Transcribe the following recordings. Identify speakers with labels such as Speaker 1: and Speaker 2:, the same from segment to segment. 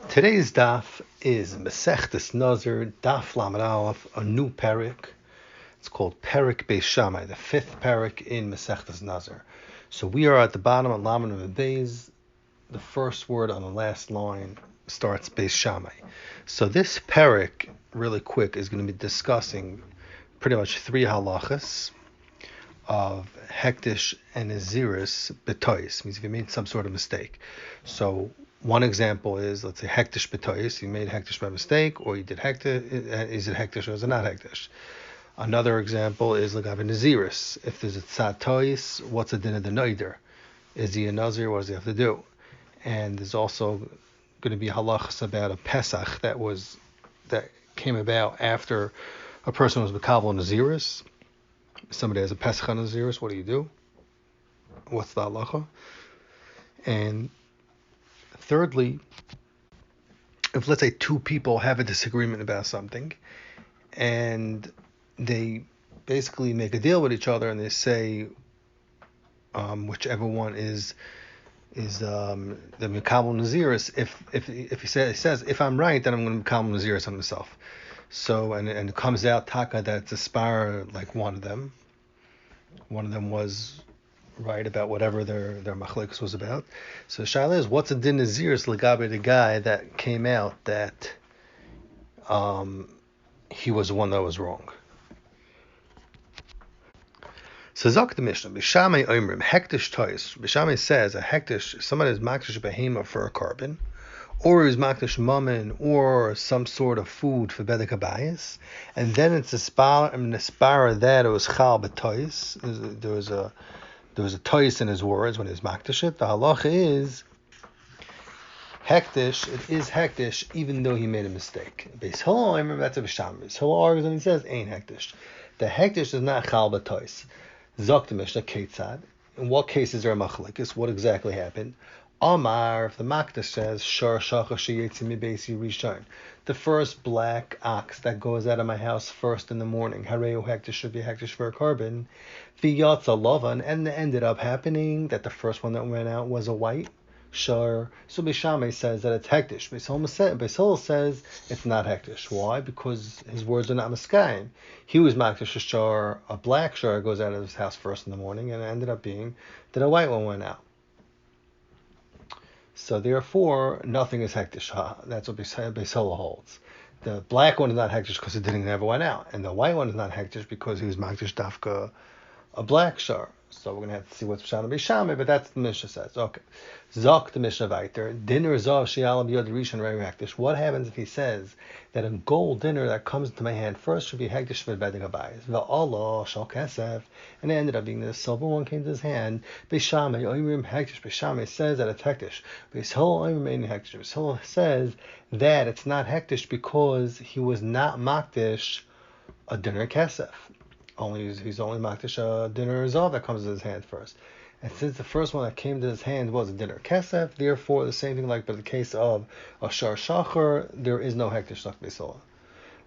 Speaker 1: Today's daf is Masechtas Nazir Daf Lamed Aleph, a new parak. It's called Parak Beis Shammai, the fifth parak in Masechtas Nazir. So we are at the bottom of Lamed Aleph Beis. The first word on the last line starts Beis Shammai. So this parak, really quick, is going to be discussing pretty much three halachas of hektish and naziris betois, means if you made some sort of mistake. So one example is, let's say hektish betois, you made hektish by mistake, or you did hektish, is it hektish or is it not hektish? Another example is lagav naziris. If there's a tzad tois, what's the din of the noider? Is he a nazir? What does he have to do? And there's also going to be halachas about a pesach that came about after a person was mekabel naziris. Somebody has a pesach on naziris, what do you do? What's the halacha? And thirdly, if let's say two people have a disagreement about something, and they basically make a deal with each other, and they say whichever one is the mekabel naziris. If he says if I'm right, then I'm going to mekabel naziris on myself. So and it comes out taka that it's a spar like one of them was right about whatever their machlekes was about. So shaila is, what's a din naziris legabe the guy that came out that he was the one that was wrong. So Zok the Mishnah, B'Shamay Oimrim, Hektish Tois. B'Shamay says a Hektish, somebody is Makdish Behema for a carbon, or is Makdish Mammon, or some sort of food for Bedek Abayis, and then it's a spara that it was Chal B'Tois. There was a Tois in his words when he was Makdish it. The halacha is Hektish, it is Hektish, even though he made a mistake. Beis Hillel, I remember that's a B'Shamay. Beis Hillel argues and he says, ain't Hektish. The Hektish is not Chal B'Tois. Zok the Mishnah, Ketzad. In what cases are machlekes? What exactly happened? Amar, if the Makdash says, Shar Shacha Sheyetzi Mibesi Rishon, the first black ox that goes out of my house first in the morning, Hareu Hektish should be Hektish for a carbon, V'yatza Lavan, and it ended up happening that the first one that went out was a white. Shar. So Beishamay says that it's hektish. Beis Hillel says it's not hektish. Why? Because his words are not miskayim. He was makdish shar, a black shar goes out of his house first in the morning, and it ended up being that a white one went out. So therefore, nothing is hektish. That's what Beis Hillel holds. The black one is not hektish because it never went out, and the white one is not hektish because he was makdish dafka, a black shar. So we're going to have to see what's Pshat and Beishamay, but that's the Mishnah says. Okay. Zok the Mishnah Viter. Dinner Zav Shialam Yod Rishon Rei Hektish. What happens if he says that a gold dinner that comes into my hand first should be Hektish for Bedek Abayis? V'Allah Shal Kesef. And it ended up being the silver one came to his hand. Beishamay Oimrim Hektish. Beishamay says that it's Hektish. Beis Hillel Oimrim Ein Hektish. Beis Hillel says that it's not Hektish because he was not Makdish a dinner Kesef. He's only makdish a dinner resolve that comes to his hand first. And since the first one that came to his hand was a dinner kesef, therefore the same thing like but the case of a shar shachar, there is no hektish like Beis Hillel.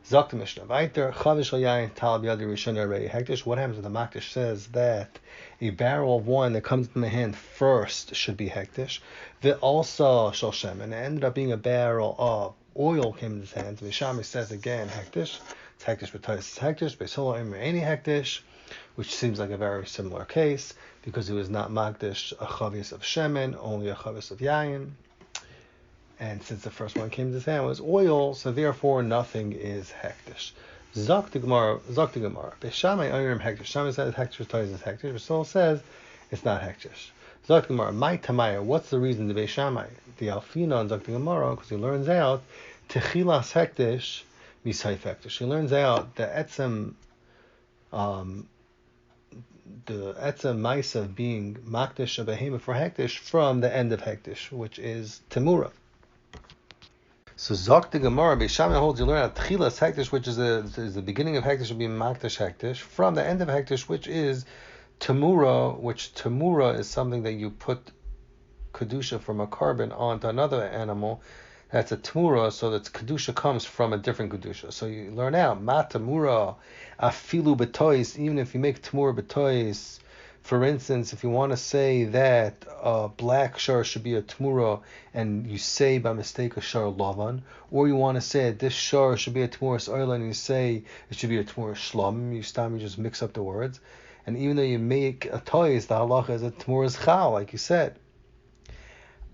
Speaker 1: Zok the Mishnah Vayter chavish yayin talab yadi rishon arei hektish. What happens when the makdish says that a barrel of wine that comes in the hand first should be hektish? The also shal shem, and it ended up being a barrel of oil came in his hands. Beishamay says again hektish. Hektish b'tois hektish, Beis Hillel any hektish, which seems like a very similar case because it was not magdish a chavis of shemen, only a chavis of yayin. And since the first one came to his hand was oil, so therefore nothing is hektish. Zok the Gemara. Beishamay oirim hektish. Shammai says hektish b'tois is hektish. Beis Hillel says it's not hektish. Zok the Gemara. My tamaya. What's the reason to Beishamay? The alfina on Zok the Gemara because he learns out techilas hektish. She learns out the etzem mice of being makdish of behema for hektish from the end of hektish, which is temura. So Zok the Gemara, Beishamay holds you learn out tchilas hektish, which is the beginning of hektish, should be makdish hektish from the end of hektish, which is temura. Which temura is something that you put kedusha from a carbon onto another animal. That's a temura, so that kedusha comes from a different kedusha. So you learn out ma temura afilu betois. Even if you make temura betois, For instance, if you want to say that a black shar should be a tmura, and you say by mistake a shar lavan, or you want to say that this shar should be a tmuras oila, and you say it should be a tmuras shlam, you just mix up the words. And even though you make a toys, the halacha is a tmuras chal, like you said.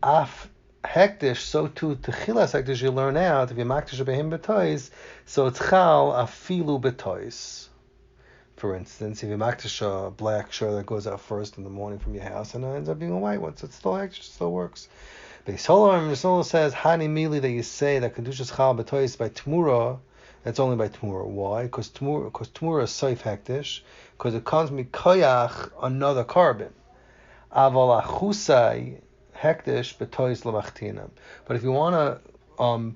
Speaker 1: Af hektish, so too techilas hektish, you learn out if you maktish behim betois, so it's chal afilu betois. For instance, if you maktish a black shirt that goes out first in the morning from your house and it ends up being a white one, so it still hektish, still works. Beis Hillel says hani mili, that you say that kedushas chal betois by tmura. That's only by tmura. Why? Because tmura is saif hektish, because it comes mikoyach another carbon. Aval achusai hektish betois lemachtinam. But if you want to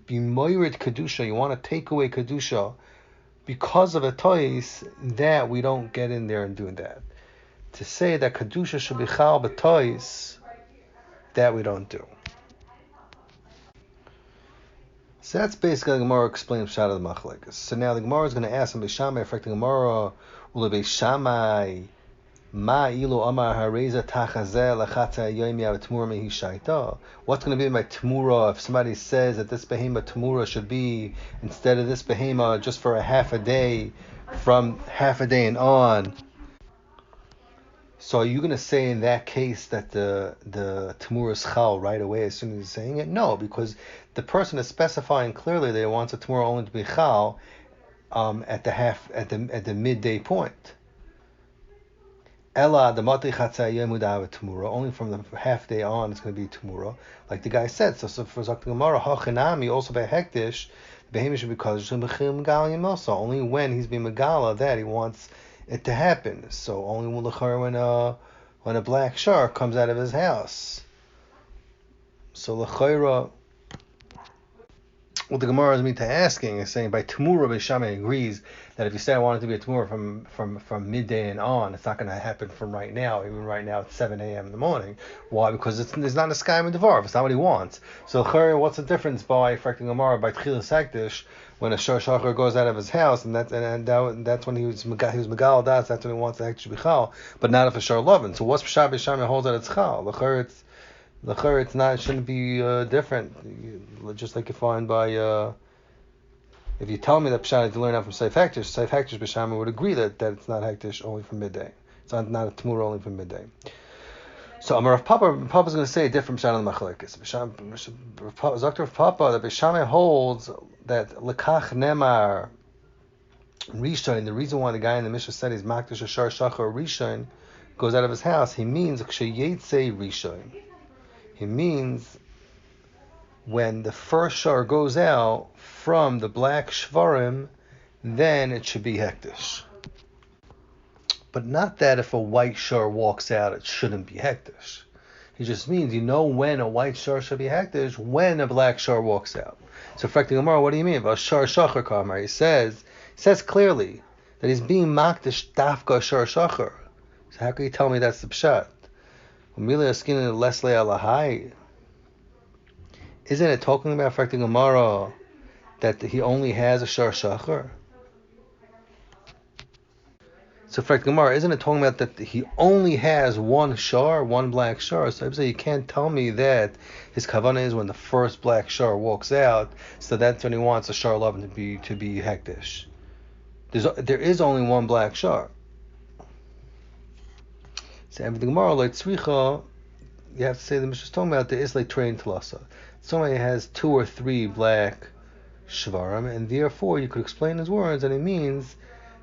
Speaker 1: be moirid kedusha, you want to take away kedusha because of a tois, that we don't get in there and do that. To say that kedusha should be chal betois, that we don't do. So that's basically the Gemara explains Pshat of the Machlekes. So now the Gemara is going to ask him, Beishamai, affecting Gemara, Ule Beishamai, Ma ilu amar hareza tachazeh lachatza yomi avatmura mehi shaita. What's going to be my tmura if somebody says that this behema tmura should be instead of this behema just for a half a day, from half a day and on? So are you going to say in that case that the tmura is chal right away as soon as he's saying it? No, because the person is specifying clearly that he wants a tmura only to be chal at the midday point. Ella the mati chatzah yemudav tmura. Only from the half day on it's going to be tmura, like the guy said. So for Zakti Gemara hachinami, also by hektish, the behemish should be called also only when he's being megala that he wants it to happen. So only when a black shark comes out of his house. So l'chayra, what the Gemara is me to asking is saying by Tamura Beishamai agrees that if you say I want it to be a Tamura from midday and on, it's not going to happen from right now. Even right now it's 7 a.m. in the morning. Why? Because there's not a sky in the Devar. It's not what he wants. So what's the difference by affecting Gemara by Tchilas Hektish when a Shor Shachar goes out of his house and that's when he was Megal Das, that's when he wants the Hektish Bichal, but not if a Shor Lovin. So what's Pshat Beishamai holds that it's Chal? It's not. It shouldn't be different. Just like you find by if you tell me that pshat is to learn out from Seif Hektish B'Shama would agree that it's not Hektish only from midday. It's not a Tmura only from midday. So Amar Rav Papa is going to say a different pshat on the Machlekes. Zakter Rav Papa that B'Shama holds that lekach nemar Rishon. The reason why the guy in the Mishnah said he's makdish ashar shachar Rishon goes out of his house, he means k'sheyetze Rishon. He means when the first shar goes out from the black shvarim, then it should be hektish. But not that if a white shar walks out, it shouldn't be hektish. He just means when a white shar should be hektish, when a black shar walks out. So, Frekti Gemara, what do you mean? About shar shachar kamar, he says clearly that he's being makdish dafka shar shachar. So how can you tell me that's the pshat? Isn't it talking about affecting Gemara that he only has a shar shachar? So affecting Gemara, isn't it talking about that he only has one shar, one black shar? So I say you can't tell me that his kavanah is when the first black shar walks out, so that's when he wants a shar lovin to be hektish. There is only one black shar. So the Gemara like tzricha, you have to say the Mishnah is talking about the islay train talasa. Somebody has 2 or 3 black shvarim, and therefore you could explain his words, and it means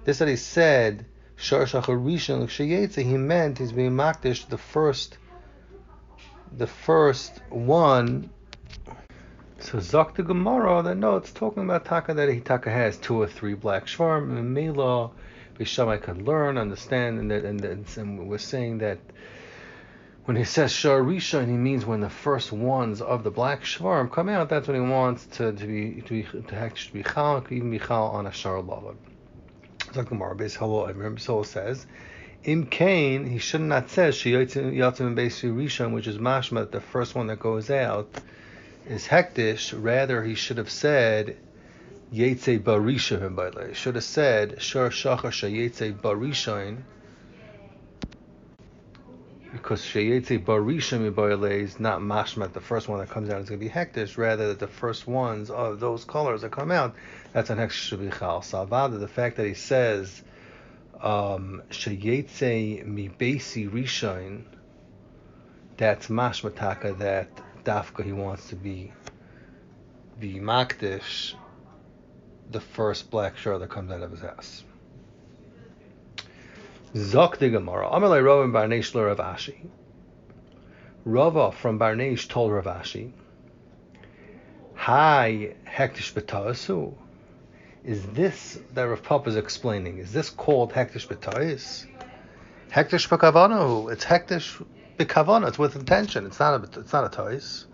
Speaker 1: this that he said shar shachar rishon l'kshayetze, he meant he's being makdish the first one. So zok the Gemara that no, it's talking about taka that he taka has 2 or 3 black shvarim, and Mela Beishamai could learn, understand, and we're saying that when he says shar rishon, he means when the first ones of the black shvarim come out. That's when he wants to actually be chal, even be chal on a shar lavan. So Gemara Beis Hillel, I remember Hillel says, Im Kain, he should not say sheyotzim beis rishon, which is mashma, the first one that goes out is hektish. Rather, he should have said yetze barishon. He should have said shar shachar sheyetze barishon. because Sheyetze Barisha Miboyle is not mashmat, the first one that comes out is going to be hektish, rather that the first ones of those colors that come out, that's an hektish Shabichal. Salvada, the fact that he says Sheyetze Mibesi Rishon, that's mashmataka, that dafka he wants to be makdish the first black shirt that comes out of his house. Zok the Gemara. Amalei Rava Barneish lo Rav Ashi. Rava from Barneish told Rav Ashi, Hi hektish b'ta'asu. Is this that Rav Papa is explaining? Is this called hektish b'ta'is? Hektish b'kavanahu. It's hektish b'kavana. It's with intention. It's not a ta'is.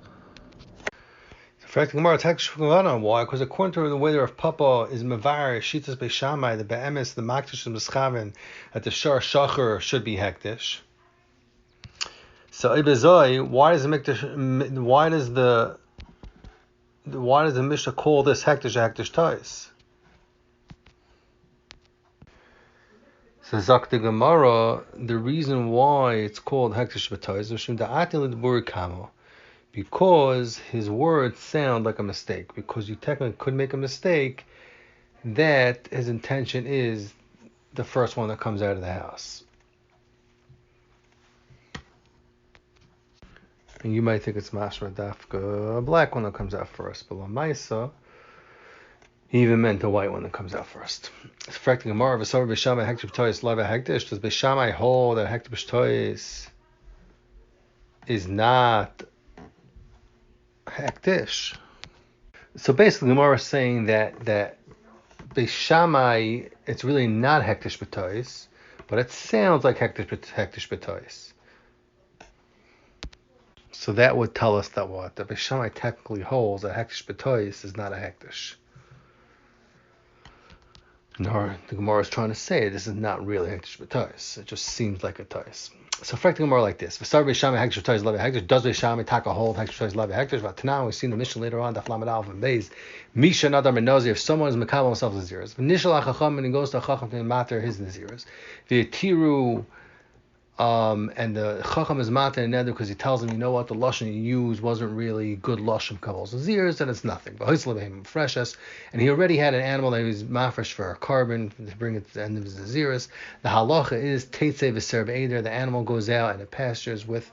Speaker 1: Gemara, why? Because according to the way the Rav Papa is mevar shitas beishamai, the be'emes, the makdish and mischaven, that the shar shachar should be hektish. So ibezoi, why does the Mishnah call this hektish tais? So zak the Gemara, the reason why it's called hektish b'tais is shum da'atil l'dbur kamo. Because his words sound like a mistake. Because you technically could make a mistake that his intention is the first one that comes out of the house. And you might think it's mashma dafka, a black one that comes out first. But Lamaisa, he even meant a white one that comes out first. It's fracting a mar of a sober b'shamai hektish b'tois lava hektish. Does b'shamai hold that hektish b'tois is not hektish? So basically, the Gemara is saying that Beishamai, it's really not hektish b'tois, but it sounds like hektish b'tois. So that would tell us that what? That Beishamai technically holds that hektish b'tois is not a hektish. Nor the Gemara is trying to say this is not really hektish b'tois. It just seems like a tois. So fracting Gemara like this: V'sar Beishamai hektish b'tois love hektish. Does Beishamai taka hold hektish b'tois love hektish? But now we've seen the mission later on. Daf Lamed Aleph and Beis. Misha nadar menozi. If someone is mekabel himself naziris, v'nishal hachacham, and he goes to a chacham to matter his naziris. V'yatiru. And the chacham is matter and neder because he tells him, you know what, the lashon you used wasn't really good lashon kabbalas naziris, and it's nothing. But freshes, and he already had an animal that he was mafresh for a carbon to bring it to the end of his naziris. The halacha is teitze v'ser b'eder. The animal goes out and it pastures with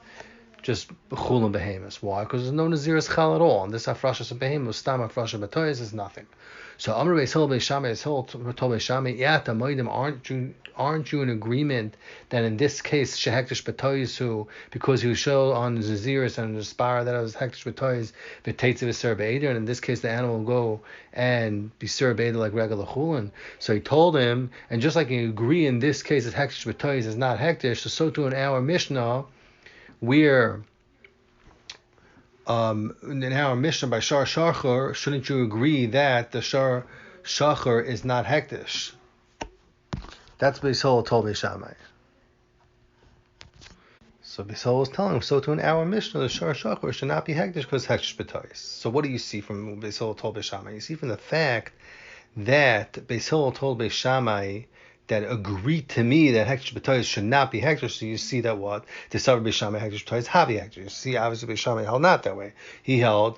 Speaker 1: just chul and behemoths. Why? Because there's no naziris chal at all, and this afrashas of behemoths, stam afrashas b'toyes is nothing. So Amar Beis Hillel Beis Shammai told Beis Shammai, Yata Moedim, aren't you in agreement that in this case Shehektish B'toyisu, because he was shown on the Zaziris and the Spara that it was Hektish B'toyis B'teitziv V'ser B'eder, and in this case the animal will go and be Ser B'eder like regular chulin. So he told him, and just like you agree in this case that Hektish B'toyis is not Hektish, so too in our Mishnah, we're in our Mishnah by Shar Shachar, shouldn't you agree that the Shar Shachar is not hektish? That's what Beis Hillel told Beis Shammai. So Beis Hillel was telling him, so to in our Mishnah, the Shar Shachar should not be hektish because hektish b'tois. So what do you see from Beis Hillel told Beis Shammai? You see from the fact that Beis Hillel told Beis Shammai that agreed to me that hektish b'tois should not be hektish. So you see that what? The Savar Beis Shammai hektish b'tois havi hektish. You see, obviously Beis Shammai held not that way. He held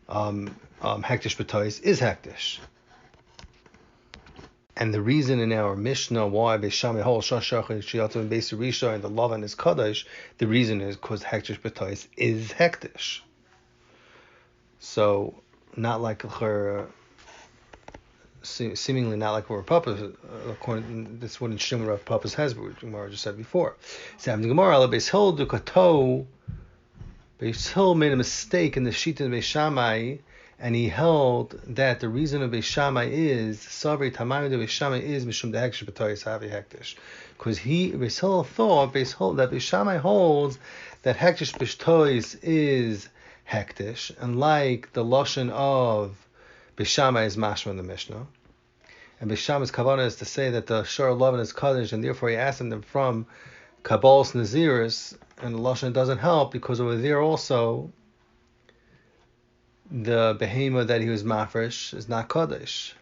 Speaker 1: hektish b'tois is hektish. And the reason in our Mishnah why Beis Shammai holds shashach and shiyatu and Beis Risha and the Lavan is kaddish, the reason is because hektish b'tois is hektish. So not like her. Seemingly not like Rav Papa, according this wouldn't shim Rav Papa's husband, Gemara just said before. So the Gemara, Beis Hillel dukato, Beis Hillel made a mistake in the Shita of Beis Shammai, and he held that the reason of Beis Shammai is Savri Tamayim de Beis Shammai is Mishum de Hektish B'tois Havi Hektish, because Beis Hillel thought that Beis Shammai holds that Hektish B'tois is Hektish, and like the lashon of Beis Shammai is mashma in the Mishnah, and Beis Shammai's kavanah is to say that the shar lovin is kaddish, and therefore he asked them from Kabbal's Naziris, and the lashon doesn't help because over there also the behemoth that he was mafresh is not kaddish.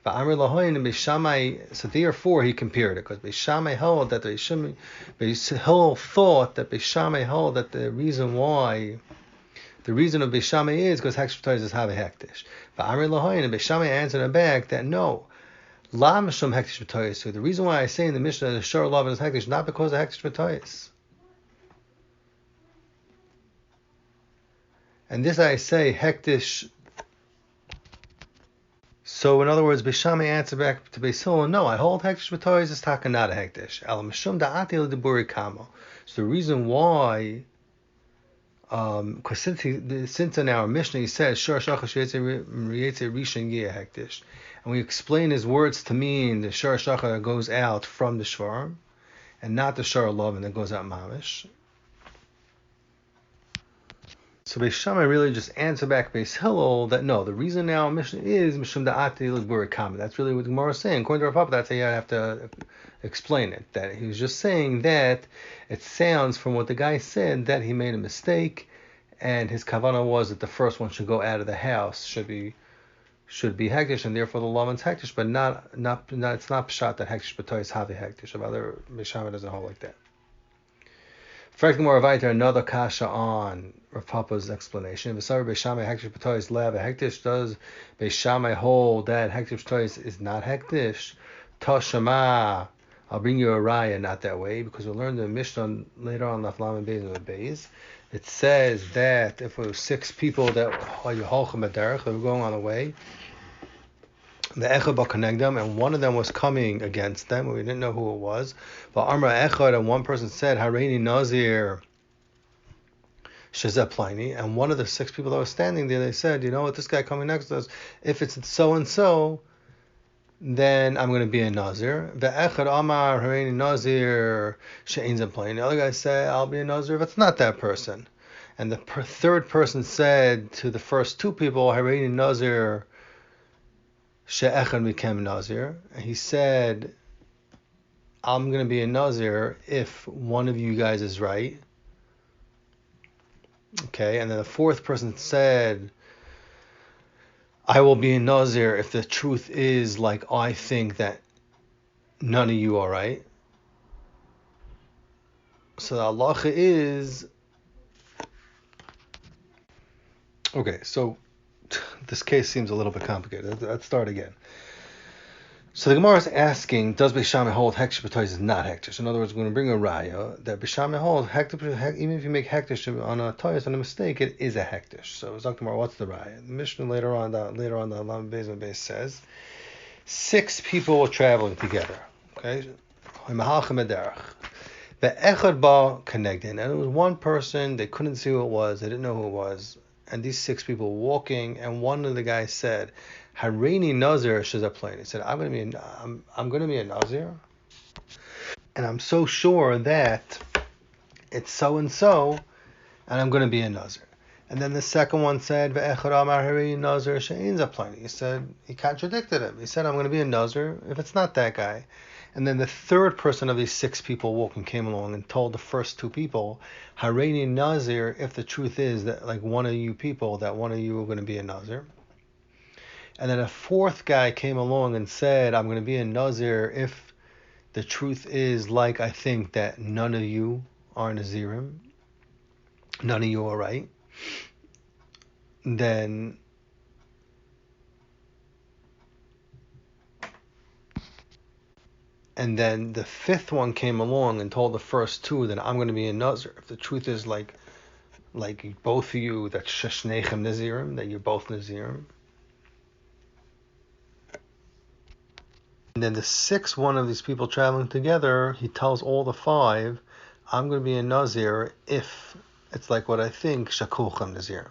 Speaker 1: V'amri lahoyin and Beishamai. So therefore he compared it because Beishamai held that Hillel thought that Beishamai held that the reason of Beishamai is because hektish b'tois is have a hektish. V'amri lahoyin and Beishamai answered him back that no. La mishum hektish b'tois. So the reason why I say in the Mishnah the shor love is hektish not because of hektish b'tois. And this I say hektish. So in other words, Beishamai answered back to Beis Hillel, no, I hold hektish b'tois is taka not a hektish. Al mishum da'ati l'diburi kamo. So the reason why, because since in our Mishnah he says shor shachash yetzer rishon yeh hektish, and we explain his words to mean the shor shachash goes out from the shvar, and not the shor love and that goes out mamish. So Beis Shammai really just answered back Beis Hillel that no, the reason now Mishnah is Mishum Da'ati L'Gburi Kama. That's really what the Gemara is saying. According to our Papa, that's how you have to explain it. That he was just saying that it sounds from what the guy said that he made a mistake, and his kavanah was that the first one should go out of the house, should be hektish, and therefore the laman's hektish, but not it's not pshat that hektish b'tois havi hektish. Of other Beis Shammai doesn't hold like that. Fact more weiter, another kasha on Rav Papa's explanation. V'sar Beis Shammai hektish b'tois lev hektish. Does Beis Shammai hold that hektish b'tois is not hektish? Toshama, I'll bring you a raya, not that way, because we'll learn the Mishnah later on Laflam and Beis and Beis. It says that if it was 6 people that are Yeholchem Aderech, they were going on the way, the Echad B'Konegdam, and one of them was coming against them. We didn't know who it was. But Amra Echad, and one person said, Hareini Nazir Shezeh Pliny, and one of the 6 people that was standing there, they said, you know what, this guy coming next to us, if it's so and so, then I'm going to be a Nazir. The Echad Amar Hareini Nazir She'ein Zeh Pliny. The other guy said, I'll be a Nazir if it's not that person. And the third person said to the first 2 people, Hareini Nazir She'echad Mikem Nazir. He said, I'm going to be a Nazir if one of you guys is right. Okay, and then the 4th person said, I will be a Nazir if the truth is like I think that none of you are right. So the halacha is, okay, so this case seems a little bit complicated. Let's start again. So the Gemara is asking, does Beis Shammai hold hektish b'tois is not hektish? In other words, we're going to bring a raya that Beis Shammai holds even if you make hektish on a tois on a mistake, it is a hektish. So Zok Gemara, what's the raya? The Mishnah later on the Lam Beis and Beis says 6 people were traveling together. Okay, the Echad Ba Konegdin, and it was one person. They couldn't see who it was. They didn't know who it was. And these 6 people were walking, and one of the guys said, Hareini Nazir Shezeh Pliny. He said, I'm going to be a Nazir, and I'm so sure that it's so and so, and I'm going to be a Nazir. And then the second one said, Ve'echad Amar Hareini Nazir She'ein Zeh Pliny. He said, he contradicted him. He said, I'm going to be a Nazir if it's not that guy. And then the third person of these 6 people walking came along and told the first 2 people, Hareini Nazir, if the truth is that like one of you people, that one of you are going to be a Nazir. And then a 4th guy came along and said, I'm going to be a Nazir if the truth is like I think that none of you are Nazirim, none of you are right. Then and then the 5th one came along and told the first 2 that I'm going to be a Nazir if the truth is like both of you, that Sheshnechem Nazirim, that you're both Nazirim. And then the 6th one of these people traveling together, he tells all the 5, I'm going to be a Nazir if it's like what I think, Shakulchem Nazirim,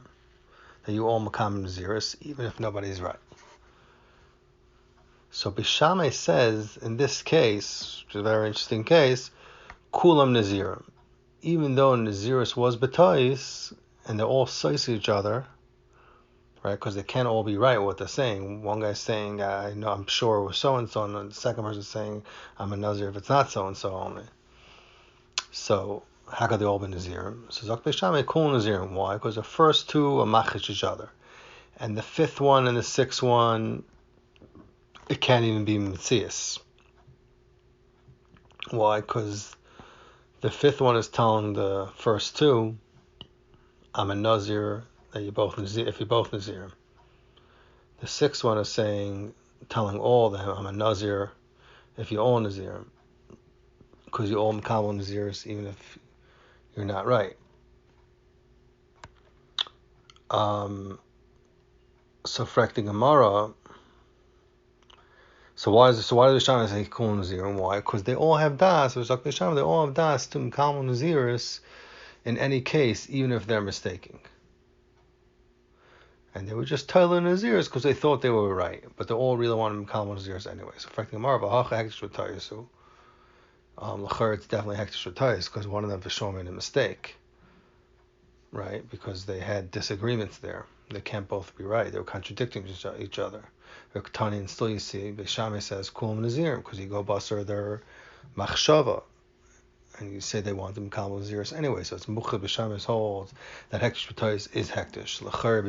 Speaker 1: that you all Makam Naziris, even if nobody's right. So Beis Shammai says, in this case, which is a very interesting case, Kulam Nazirim. Even though Naziris was B'tois, and they're all size each other, right? Because they can't all be right what they're saying. One guy's saying, I know, I'm sure it was so-and-so, and the second person's saying, I'm a Nazir if it's not so-and-so only. So, how could they all be Nazirim? So, Zok Beis Shammai, Kul Nazirim. Why? Because the first 2 are machish each other. And the 5th one and the 6th one it can't even be Metzias. Why? Because the fifth one is telling the first two, I'm a Nazir, that you're both Nazir, if you're both Nazir. The sixth one is telling all of them, I'm a Nazir, if you're all Nazir. Because you're all Mekabel Nazirs, even if you're not right. So Frek the Gemara. So why do the Shammai say Kol Nazir, and why? Because they all have das. They all have das to Mekabel Naziris in any case, even if they're mistaking. And they were just Tyler Nazirs because they thought they were right, but they all really wanted Mekabel Naziris anyway. So Frek the Gemara, V'hacha Hektish V'tayisu. L'cher, it's definitely Hektish V'tayis because one of them for sure made a mistake, right? Because they had disagreements there. They can't both be right. They were contradicting each other. Tani, and still you see, Beishamai says Kulam Nazirim because you go basar their machshava, and you say they want them Mekabel Naziris anyway. So it's Muchad Beishamai holds that Hektish B'tayis is Hektish. L'cher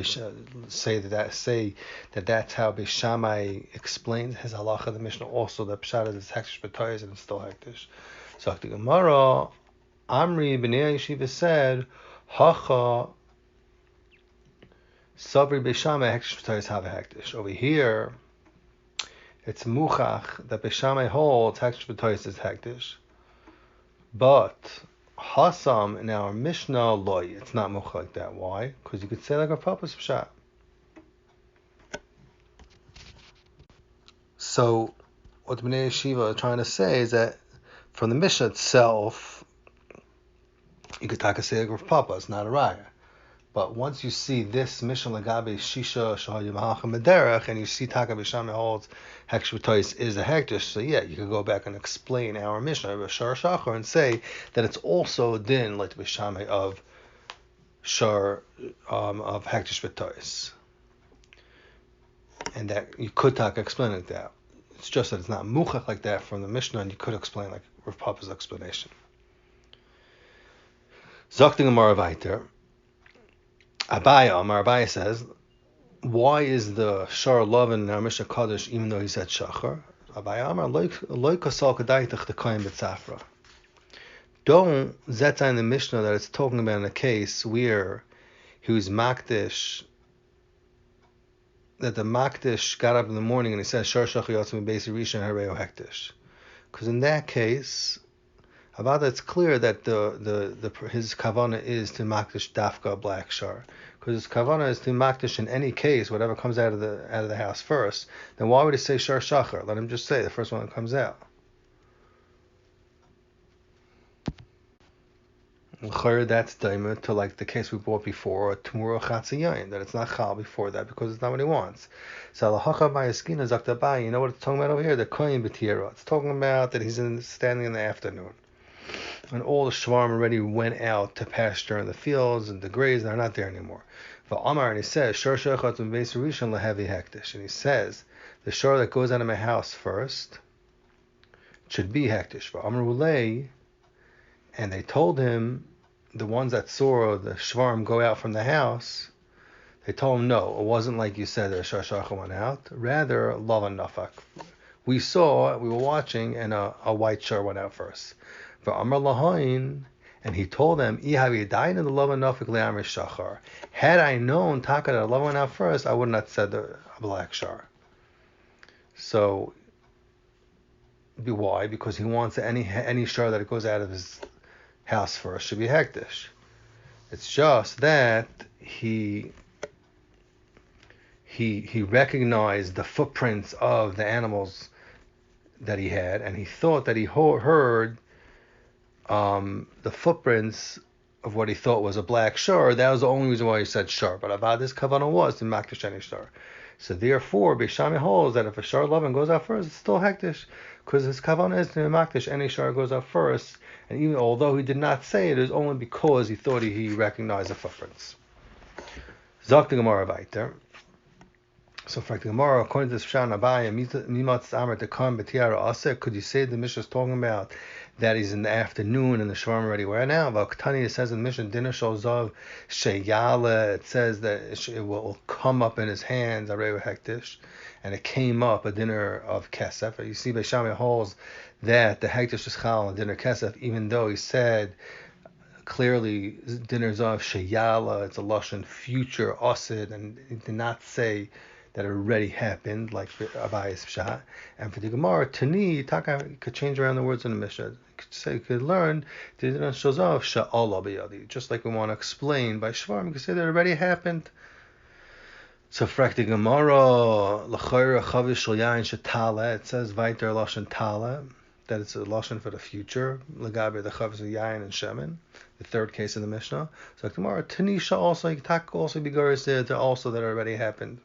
Speaker 1: say that that's how Beishamai explains his halacha. The Mishnah also that Pshat is Hektish B'tayis and it's still Hektish. So the Gemara, Amri B'nei Yeshiva said, Hacha Sabri Beishamai Hektish B'tayis have a Hektish. Over here, it's Muchach that Beishamai holds Hektish B'tayis is Hektish. But Hasam in our Mishnah Loy, it's not Muchach like that. Why? Because you could say like a Papa's Pshat. So what B'nai Yeshiva are trying to say is that from the Mishnah itself, you could talk a say like Papa, it's not a raya. But once you see this Mishnah Lagabe Shisha Shahayim Mederach, and you see Taka B'Shamai holds Hektish B'tayis is a Hektish, so yeah, you could go back and explain our Mishnah B'Shar Shachar and say that it's also a din like B'Shamai of Shar of Hektish B'tayis, and that you could Taka explain like that. It's just that it's not Muchach like that from the Mishnah, and you could explain like Rav Papa's explanation. Zakting Amar Vaiter. Abaya says, why is the Shar Lovin in our Mishnah Kaddish even though he said Shachar? Abaya Amar loy kasal kadaitach the kohen b'tzafra. Don't zeta in the Mishnah that it's talking about in a case where he was makdish, that the makdish got up in the morning and he said Shar Shachar yotzim b'beis rishon hareo hektish. Because in that case, about it's clear that his kavana is to makdish dafka black shar, because his kavana is to makdish in any case whatever comes out of the house first. Then why would he say shar shachar? Let him just say the first one that comes out. That's daima to like the case we brought before, or Tumura Chatziyayin, that it's not chal before that because it's not what he wants. So Lahacha Bayaskina Zaktabai, you know what it's talking about over here? The Koyin B'tira. It's talking about that he's standing in the afternoon. And all the shvarim already went out to pasture in the fields and the graze, and they're not there anymore. But Amar, and he says, Shor shechat v'beis rishon lehevi hektish. And he says, the shor that goes out of my house first should be hektish. But Amar ulei, and they told him, the ones that saw the shvarim go out from the house, they told him, no, it wasn't like you said that shor shechat went out. Rather, lavan nafak. We were watching, and a white shor went out first. Amar Lahain, and he told them, had I known Taka that Allah went out first, I would not have said a black shar. So, why? Because he wants any shar that goes out of his house first should be hektish. It's just that he recognized the footprints of the animals that he had, and he thought that he heard the footprints of what he thought was a black shar. That was the only reason why he said shar. But about this kavanah was to makdish any shar. So therefore, Beishamai holds that if a shar lovin goes out first, it's still hektish, because his kavanah is to makdish any shar goes out first. And even although he did not say it, is only because he thought he recognized the footprints. Zok the Gemara weiter. So for the Gemara, according to this Pshan Abaya, Mimatz Amar Tekam B'Tiara Aseh, could you say the Mishnah is talking about that he's in the afternoon and the Shvarim already wear now? V'Aktani, it says in the Mishnah, Dinah Shalzav Sheyala, it says that it will come up in his hands, Areu Hektish, and it came up a dinner of Kesef. You see, Beishami holds that the Hektish is Chal and dinner Kesef, even though he said clearly dinners of Sheyala, it's a Lashon future Asid, and he did not say that already happened, like for Abayis Pshat. And for the Gemara, Tani, Taka could change around the words in the Mishnah. You could learn, just like we want to explain by Shvarim, you could say that already happened. So for the Gemara, L'chayra Chavish Shel Yain Shetala, it says Vaiter Lashon Tala, that it's a Lashon for the future, L'gabe the Chavish of Yain and Shemen, the third case in the Mishnah. So the Gemara, Tanisha also, Taka also be Garis there, also that already happened.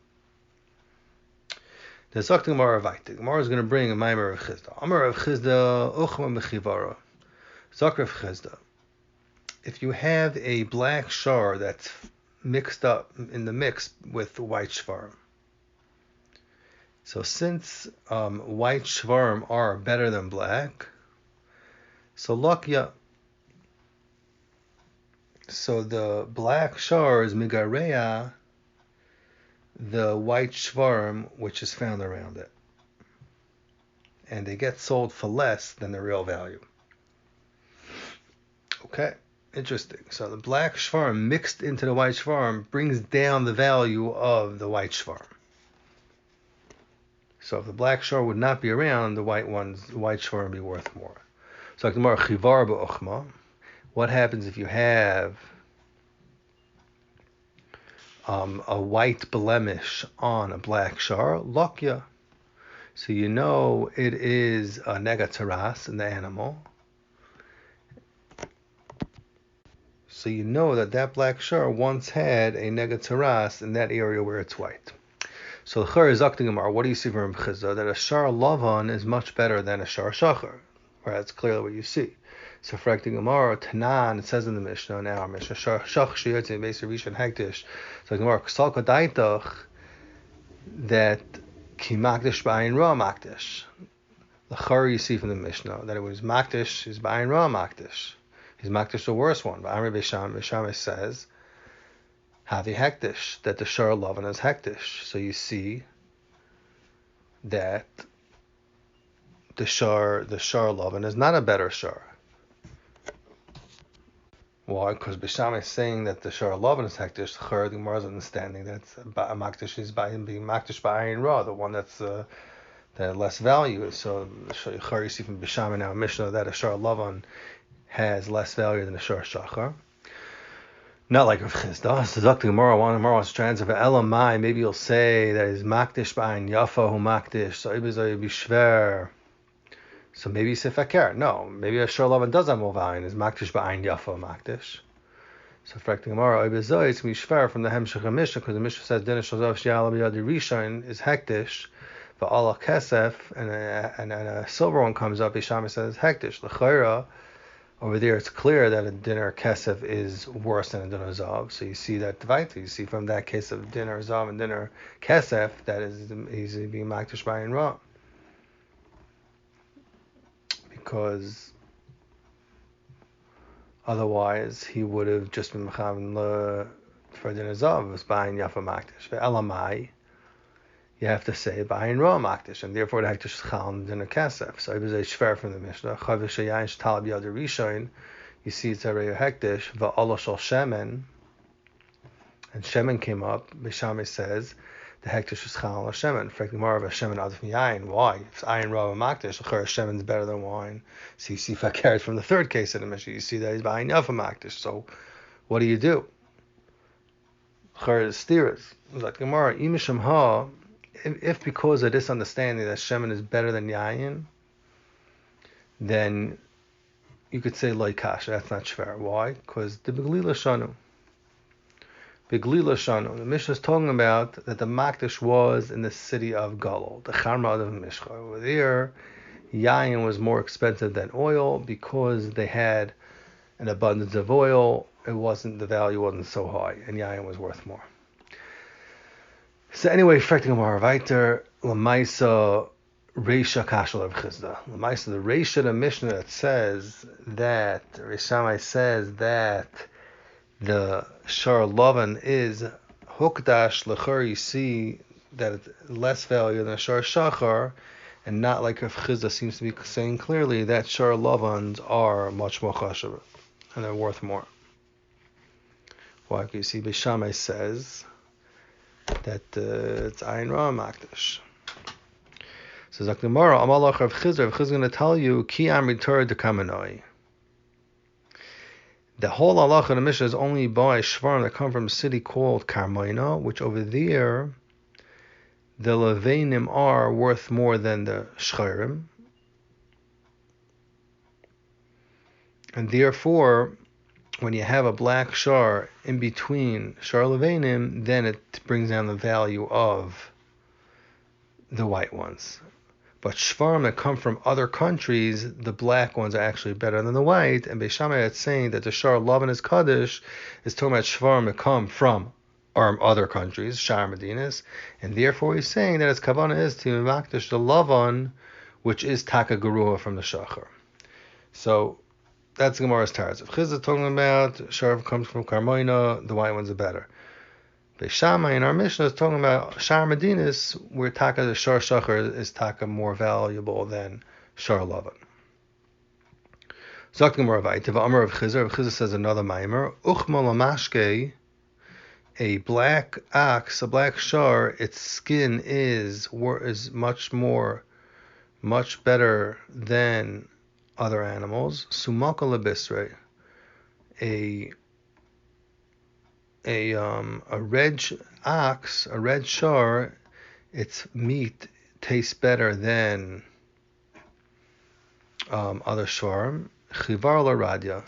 Speaker 1: The Zok Gemara Vayt. The Gemara is going to bring a Maimer of Chizda. Amar of Chizda Uchma Mechivara. Zok of Chizda. If you have a black shar that's mixed up in the mix with white shvarim, so since white shvarim are better than black, so lakya. So the black shar is migareya the white shvarim which is found around it, and they get sold for less than the real value. Okay, interesting. So the black shvarim mixed into the white shvarim brings down the value of the white shvarim. So if the black shvar would not be around, the white shvarim would be worth more. So like the Gemara chivar ba'uchma, what happens if you have a white blemish on a black shar? Lokya. So you know it is a negataras in the animal. So you know that black shar once had a negataras in that area where it's white. So the Chur is Aktigamar. What do you see from Chizah? That a shar lavan is much better than a shar shachar. Right, that's clearly what you see. So for Gemara, Tanan, it says in the Mishnah, in our Mishnah, Shach Shiyotzi Beis Rishon Hektish. So Gemara, Ksal Kodaitach, that Ki Makdish Ba'ayin Ra Makdish. The Chur you see from the Mishnah, that it was Makdish, is Ba'ayin Ra Makdish. He's Makdish the worst one. But Amri Bisham says, Havi Hektish, that the Shar Lavan is Hektish. So you see that the Shar Lavan is not a better Shar. Why? Because Bisham is saying that the Shar Lavan is Hektish. The Gemara is understanding that Makdish is by him being Makdish by Ayin Ra, the one that's that less value. So you see from Bisham in our Mishnah that a Shar Lavan has less value than a Shar Shachar. Not like Rav Chizda. So Dr. Gemara wants to translate Elamai. Maybe you'll say that is Makdish by Ayin Yafa who Makdish. So Ibizay Bishver. So maybe you say fakir. No, maybe a shor lavan does have more value. Is makdish ba'ayin yafa makdish. So for the Gemara, oibezoy it's mishver from the hemshech Mishnah, because the Mishnah says dinah shalzav sheyala b'yad rishon is hektish, but Allah kesef and a silver one comes up. Yishama says hektish. L'chayra over there it's clear that a dinner kesef is worse than a dinner zav. So you see that divided. You see from that case of dinner zav and dinner kesef that he's being makdish ba'ayin ra. Because otherwise he would have just been mechavan for dinner zav was buying yafa makdish. But elamai, you have to say buying raw makdish, and therefore the hektish is chal dinner kasef. So it was a shver from the Mishnah. Chavish yain shtal b'yad rishon. You see it's a reyu hektish va'ala shal shemen, and shemen came up. Bishami says the hektish is chal or shemen. For more of a shemen out of yain. Why? If it's ayin rav makdish, the shemen is better than wine. So you see fakir from the third case in the Mishnah. You see that he's buying yafa makdish. So what do you do? Chur is steers. Like Gemara, imisham ha. If because of this understanding that shemen is better than yayin, then you could say loy kasha. That's not shver. Why? Because the beglila shanu. Beglila Shanu. The Mishnah is talking about that the Makdish was in the city of Galil, the Charma of Mishcha. Over there, Yayin was more expensive than oil because they had an abundance of oil. The value wasn't so high, and Yayin was worth more. So anyway, Fracting Gemara weiter, Lamaisa Reisha Kashal of Chizda. Lamaisa, the Reisha, the Mishnah that says that, Rishamai says that the Shar Lavan is Hukdash Lechur, you see that it's less value than Shar Shachar, and not like if Chizda seems to be saying clearly that Shar Lavans are much more chashuv, and they're worth more. Why? You see, Bishamai says that it's Ayin Ra Makdash. So Zak Gemara, Amalach Rav Chizda is going to tell you, Ki Amri Torah de Kamanoi. The whole halacha of the Mishnah is only by Shvarim that come from a city called Karmoina, which over there, the Levanim are worth more than the Shcharim. And therefore, when you have a black shar in between shar levanim, then it brings down the value of the white ones. But shvarim that come from other countries, the black ones are actually better than the white. And Beis Shammai is saying that the shar lavan is kaddish is talking about shvarim that come from other countries, shar medinas, and therefore he's saying that his kavanah is to makdash the lavan, which is taka gerua from the shachar. So that's Gemara's Taraz. If Chizda talking about shar comes from Karmoina, the white ones are better. Beis Shammai in our Mishnah is talking about shar medinas, where taka the shar shachar is taka more valuable than shar lavan. Zok Gemara vayte v'amar of Chizda says another maimer uchma lamashke, a black ox, a black shar, its skin is much better than other animals. Sumaka lebisre, a red ox, a red shar, its meat tastes better than other sharim. Chivar laradya,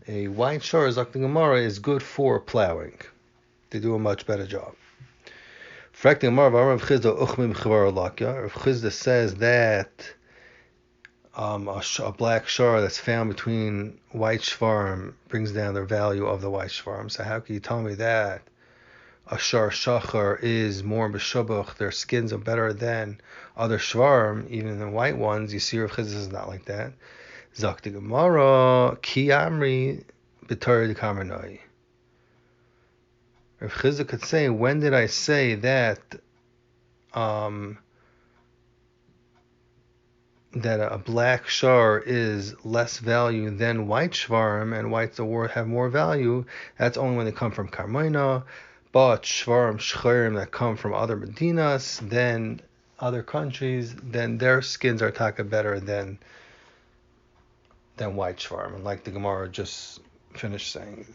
Speaker 1: a white shar, Zok Gemara, is good for plowing. They do a much better job. Fracting Gemara Rav Chizda uchmim chivar lakya. Rav Chizda says that a black shar that's found between white shvarim brings down the value of the white shvarim. So how can you tell me that a shar shachar is more b'shabuch, their skins are better than other shvarim, even the white ones? You see, Rav Chizda is not like that. Zakti Gemara ki amri b'torah d'kamanoi. Rav Chizda could say, when did I say that that a black shar is less value than white shvarim, and whites have more value? That's only when they come from Karmoina. But shvarim shcharim that come from other medinas, then other countries, then their skins are taka better than white shvarim. And like the Gemara just finished saying,